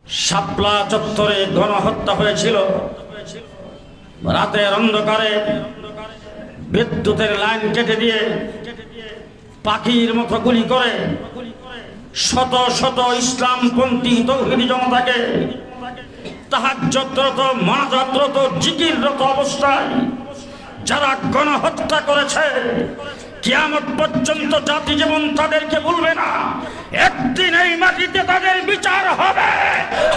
শাপলা চত্বরে গণহত্যা হয়েছিল। রাতের অন্ধকারে বিদ্যুতের লাইন কেটে দিয়ে পাখির মতো গুলি করে শত শত ইসলামপন্থী তৌহিদি জনতাকে তাহাজ্জুদরত, মুনাজাতরত, জিকিররত অবস্থায় যারা গণহত্যা করেছে, কিয়ামত পর্যন্ত জাতি যেমন তাদেরকে ভুলবে না, একদিন এই মাটিতে তাদের বিচার হবে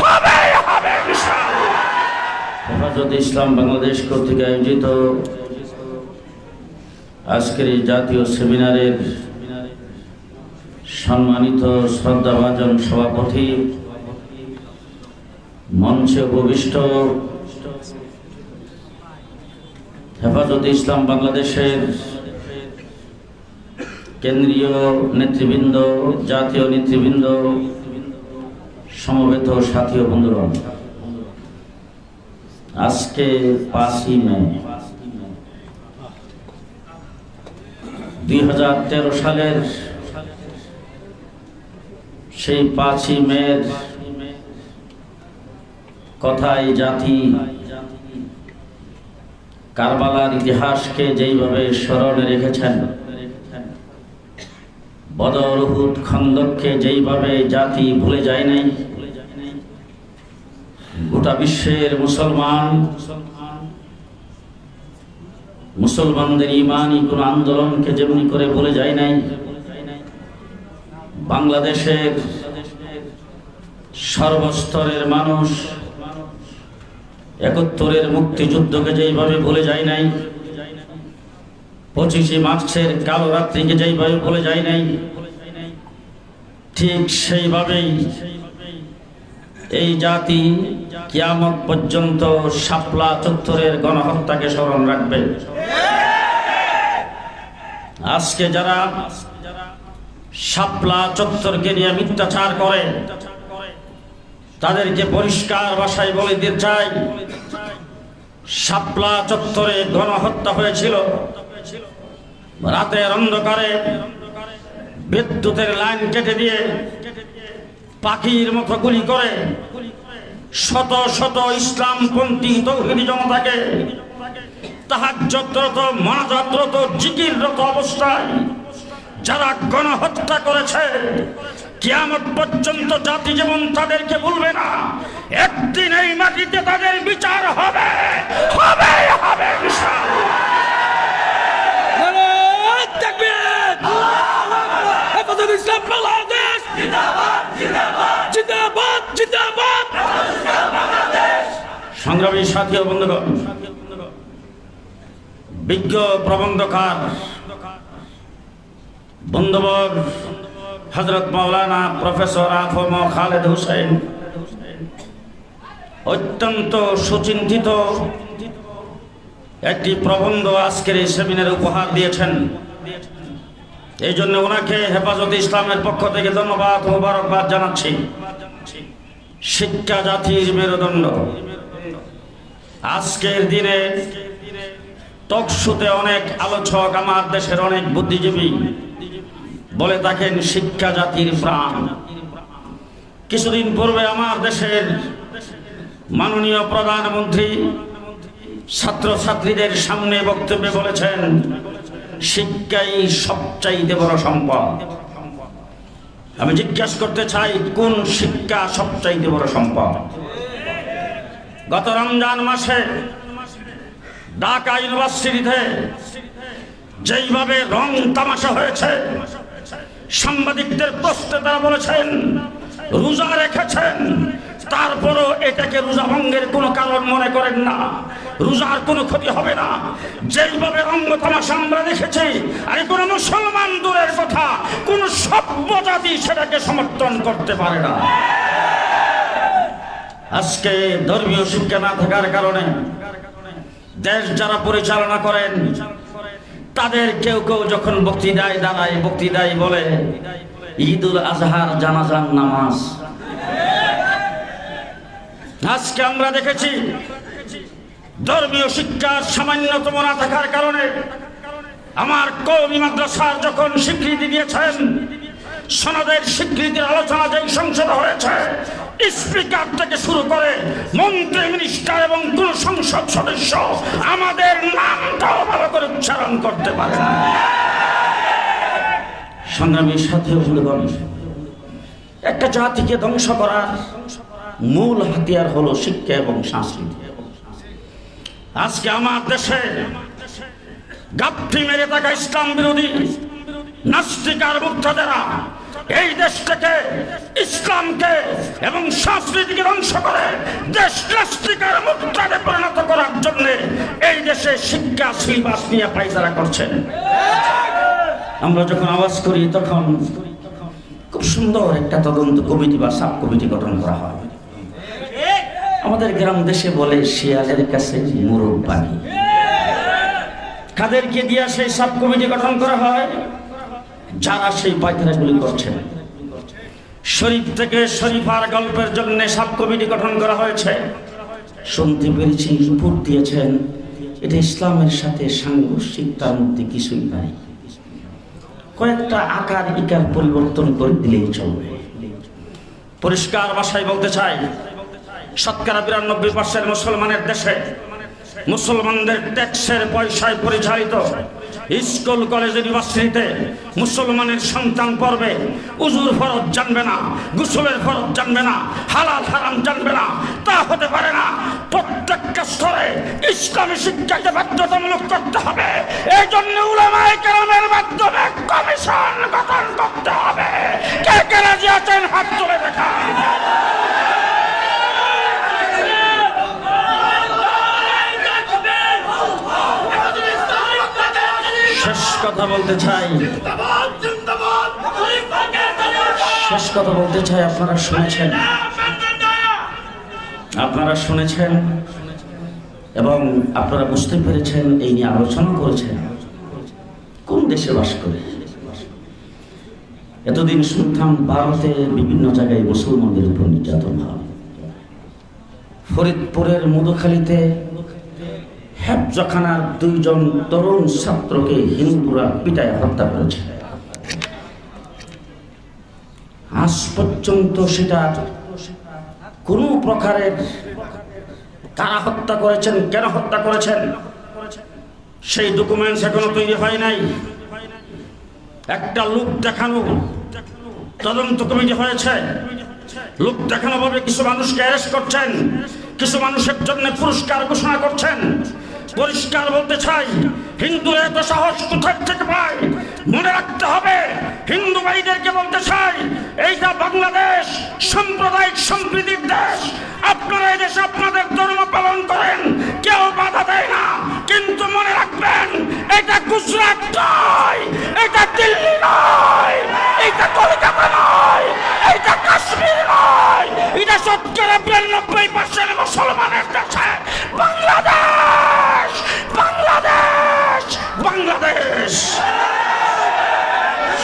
হবে হবে ইনশাআল্লাহ। হেফাজতে ইসলাম বাংলাদেশ কর্তৃক আয়োজিত আজকের এই জাতীয় সেমিনারের সম্মানিত শ্রদ্ধাভাজন সভাপতি, মঞ্চে উপবিষ্ট হেফাজতে ইসলাম বাংলাদেশের কেন্দ্রীয় নেতৃবৃন্দ, জাতীয় নেতৃবৃন্দ, সমবেত সাথী ও বন্ধুগণ, আজকে 5ই মে 2013 সালের সেই 5ই মের কথাই জাতি কারবালার ইতিহাসকে যেইভাবে স্মরণে রেখেছেন, বদর, উহুদ, খন্দককে যেইভাবে জাতি ভুলে যায় নাই, গোটা বিশ্বের মুসলমানদের ইমানি কোন আন্দোলনকে যেমনি করে ভুলে যায় নাই, বাংলাদেশের সর্বস্তরের মানুষ 71-এর মুক্তিযুদ্ধকে যেইভাবে ভুলে যায় নাই, 25শে মার্চের কালো রাত্রিকে যেইভাবে ভুলে যায় নাই, ঠিক সেইভাবেই এই জাতি কিয়ামত পর্যন্ত শাপলা চত্বরের গণহত্যাকে স্মরণ রাখবে। আজকে যারা শাপলা চত্বরকে নিয়ে মিথ্যাচার করে, তাদেরকে পরিষ্কার ভাষায় বলে দিতে চাই, শাপলা চত্বরে গণহত্যা হয়েছিল। রাতের অন্ধকারে বিদ্যুতের লাইন কেটে দিয়ে পাখির মতো গুলি করে শত শত ইসলামপন্থী তৌহিদি জনতাকে তাহাজ্জুদরত, মুনাজাতরত, জিকিররত অবস্থায় যারা গণহত্যা করেছে, কিয়ামত পর্যন্ত জাতি যেমন তাদেরকে ভুলবে না, একদিন এই মাটিতে তাদের বিচার হবে হবে হবে ইনশাআল্লাহ। নারায়ে তাকবীর, আল্লাহু আকবার। হেফাজতে ইসলাম বাংলাদেশ জিন্দাবাদ জিন্দাবাদ জিন্দাবাদ জিন্দাবাদ। হেফাজতে ইসলাম বাংলাদেশ। সংগ্রামী সাথী ও বন্ধুগণ, বিজ্ঞ প্রবন্ধকার বন্ধুবর হযরত মাওলানা প্রফেসর আফম খালেদ হোসেন অত্যন্ত সুচিন্তিত একটি প্রবন্ধ আজকের এই সেমিনারে উপহার দিয়েছেন। এই জন্য ওনাকে হেফাজতে ইসলামের পক্ষ থেকে ধন্যবাদ ও মোবারকবাদ জানাচ্ছি। শিক্ষা জাতির মেরুদণ্ড। আজকের দিনে টকশোতে অনেক আলোচক, আমার দেশের অনেক বুদ্ধিজীবী বলে থাকেন শিক্ষা জাতির প্রাণ। কিছুদিন পূর্বে আমার দেশের মাননীয় প্রধানমন্ত্রী ছাত্রছাত্রীদের সামনে বক্তব্যে বলেছেন, শিক্ষাই সবচাইতে বড় সম্পদ। আমি জিজ্ঞাসা করতে চাই, কোন শিক্ষা সবচাইতে বড় সম্পদ? গত রমজান মাসে ঢাকা ইউনিভার্সিটিতে যেইভাবে রং তামাশা হয়েছে, সাংবাদিকদের প্রশ্নে তারা বলেছেন রোজা রেখেছেন, তারপরও এটাকে রোজা ভঙ্গের কোনো কারণ মনে করেন না, রোজার কোনো ক্ষতি হবে না। যেইভাবে রঙ্গ তামাশা আমরা দেখেছি, আরে কোনো মুসলমান দূরের কথা, কোন সভ্য জাতি সেটাকে সমর্থন করতে পারে না। আজকে ধর্মীয় শিক্ষা না থাকার কারণে দেশ যারা পরিচালনা করেন, তাদের কেউ কেউ যখন বক্তৃতায় দাঁড়ায়, বক্তৃতায় বলে ঈদুল আজহার জানাজার নামাজ। আজকে আমরা দেখেছি ধর্মীয় শিক্ষার সামান্যতম না থাকার কারণে আমার কওমি মাদ্রাসার যখন স্বীকৃতি দিয়েছেন, সনদের স্বীকৃতির আলোচনা যেই সংসদে হয়েছে, স্পিকার থেকে শুরু করে মন্ত্রী মিনিস্টার এবং কোন সংসদ সদস্য আমাদের নামটাও ভালো করে উচ্চারণ করতে পারে না। সংগ্রামী সাথী বন্ধুগণ, একটা জাতিকে ধ্বংস করার মূল হাতিয়ার হলো শিক্ষা এবং সংস্কৃতি। আজকে আমার দেশে গাপ্পি মেরে থাকা ইসলাম বিরোধী নাস্তিক আর মুক্তাদেরা এই দেশ থেকে ইসলামকে এবং সংস্কৃতিকে ধ্বংস করে দেশ নাস্তিক আর মুক্তাদে পরিণত করার জন্য এই দেশে শিক্ষা সিলেবাস নিয়ে পায়তারা করছেন। আমরা যখন আওয়াজ করি তখন খুব সুন্দর একটা তদন্ত কমিটি বা সাব কমিটি গঠন করা হয়। আমাদের গ্রাম দেশে বলে শিয়ালের কাছে মোরগ পানি। কাদেরকে দিয়ে সেই সাব কমিটি গঠন করা হয়? যারা সেই পায়তারাগুলি করছেন। শরীফ থেকে শরীফার গল্পের জন্য সাব কমিটি গঠন করা হয়েছে। শুনতে পেরেছি রিপোর্ট দিয়েছেন এটা ইসলামের সাথে সাংঘর্ষিক, তার মধ্যে কিছুই নাই, কয়েকটা আকার ইকার পরিবর্তন করে দিলেই চলবে। পরিষ্কার ভাষায় বলতে চাই, শতকরা 92% মুসলমানের দেশে মুসলমানদের ট্যাক্সের পয়সায় পরিচালিত স্কুল কলেজ ইউনিভার্সিটিতে মুসলমানের সন্তান পড়বে, উজুর ফরজ জানবে না, গোসলের ফরজ জানবে না, হালাল হারাম জানবে না, তা হতে পারে না। প্রত্যেকটা স্তরে ইসলামী শিক্ষাকে বাধ্যতামূলক করতে হবে। এই জন্য উলামায়ে কেরামের মাধ্যমে কমিশন গঠন করতে হবে। কে কে রাজি আছেন হাত তুলে দেখান। শেষ কথা বলতে চাই, আপনারা শুনেছেন এবং আপনারা বুঝতে পেরেছেন, এই নিয়ে আলোচনা করেছেন। কোন দেশে বাস করে? এতদিন শুনতাম ভারতের বিভিন্ন জায়গায় মুসলমানদের উপর নির্যাতন হয়। ফরিদপুরের মধুখালীতে হেফজখানার 2 জন তরুণ ছাত্রকে হিন্দুরা পিটায় হত্যা করেছে। আজ পর্যন্ত সেটা কোন প্রকারের কারা হত্যা করেছেন, কেন হত্যা করেছেন, সেই ডকুমেন্টস এখনো তৈরি হয় নাই। একটা লোক দেখানো তদন্ত কমিটি হয়েছে, লোক দেখানো ভাবে কিছু মানুষকে অ্যারেস্ট করছেন, কিছু মানুষের জন্য পুরস্কার ঘোষণা করছেন। পরিষ্কার বলতে চাই, হিন্দুরা এত সাহস কোথা থেকে পায়? মনে রাখতে হবে, হিন্দু ভাইদেরকে বলতে চাই, এইটা বাংলাদেশ সাম্প্রদায়িক সম্প্রীতির দেশ। আপনারা এই দেশে আপনাদের ধর্ম পালন করেন, কেউ বাধা দেয় না, কিন্তু মনে রাখবেন এটা গুজরাট নয়, এটা দিল্লি নয়, এটা কলকাতা নয়, এটা কাশ্মীর নয়, এটা শতকরা 92% মুসলমানের দেশে বাংলাদেশ, বাংলাদেশ, বাংলাদেশ।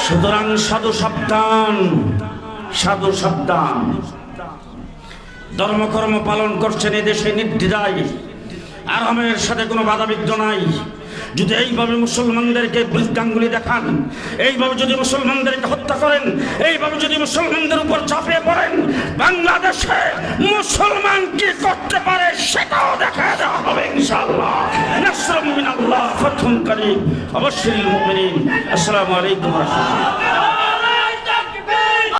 সুতরাং সাধু সাবধান, সাধু সাবধান। ধর্মকর্ম পালন করছেন এদেশে নির্দ্বিধায়, আরামের সাথে কোনো বাধাবিঘ্ন নাই। যদি এইভাবে মুসলমানদেরকে বৃদ্ধাঙ্গুলি দেখান, এইভাবে যদি মুসলমানদেরকে হত্যা করেন, এইভাবে যদি মুসলমানদের উপর ঝাঁপিয়ে পড়েন, বাংলাদেশে মুসলমান কি করতে পারে সেটাও দেখা দেওয়া হবে ইনশাআল্লাহ। নাসরুম মিনাল্লাহ, ফাতহুন কারীম, ওয়াবাশশিরিল মুমিনিন। আসসালামু আলাইকুম ওয়া রাহমাতুল্লাহ।